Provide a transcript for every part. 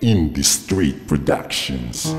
Indie Street Productions.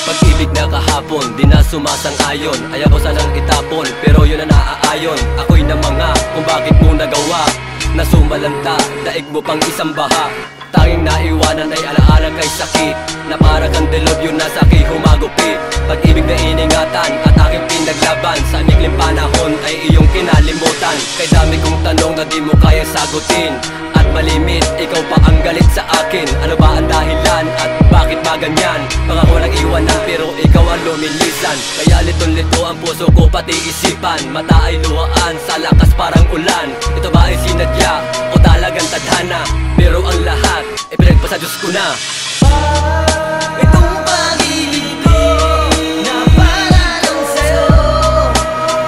Pag-ibig na kahapon, di na sumasang-ayon. Ayaw ko sanang itapon, pero yun na naaayon. Ako'y namanga kung bakit mo nagawa na sumalanta, daig mo pang isang baha. Tanging naiwanan ay alaala kay sakit, na para kang dilob yun nasa aking humagupi. Pag-ibig na iningatan at aking pinaglaban, sa mikling panahon ay iyong kinalimutan. Kay dami kong tanong na di mo kaya sagutin, at malimit, ikaw pa ang galit sa akin. Ano ba ang dahilan at bakit ba ganyan? Baka ko lang iwanan pero ikaw ang lumilisan. Kaya litong-lito ang puso ko pati isipan. Mata ay luhaan sa lakas parang ulan. Ito ba ay sinadya o talagang tadhana? Pero ang lahat ay pinagpasa Diyos ko na. Itong pag-ibig ko na para lang sa'yo,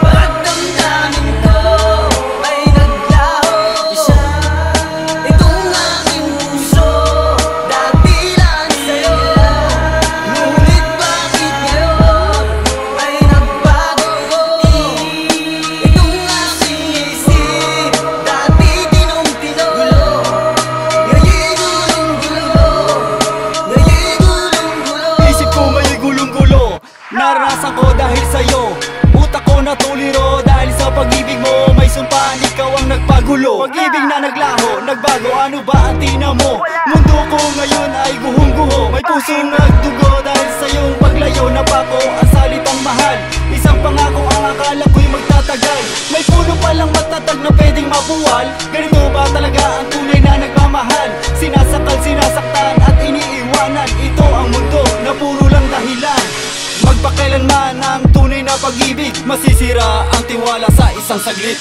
bakit damdamin ko ay naglaho? Isa, itong aking puso, dati lang sa'yo, ngunit bakit ngayon ay nagbago? Itong aking isip, dati tinong-tino, ngayon gulong-gulo. Isip ko may gulong-gulo, naranasan ko dahil sa'yo. Utak ko natuliro dahil sa pag-ibig mo. May sumpaan, ikaw ang nagpagulo. Pag-ibig na naglaho, nagbago, ano ba ang tina mo? Mundo ko ngayon ay guhong-guho. May pusong nagdugo dahil sa iyong paglayo. Napako ang salitang mahal, isang pangako ang akala ko'y magtatagal. May puno palang matatag na pwedeng mabuwal. Ganito ba talaga ang tunay na nagmamahal? Sinasakal, sinasaktan at iniiwanan. Ito ang mundo na puro lang dahilan. Magpakailanman ang tunay na pag-ibig, masisira ang tiwala sa isang saglit.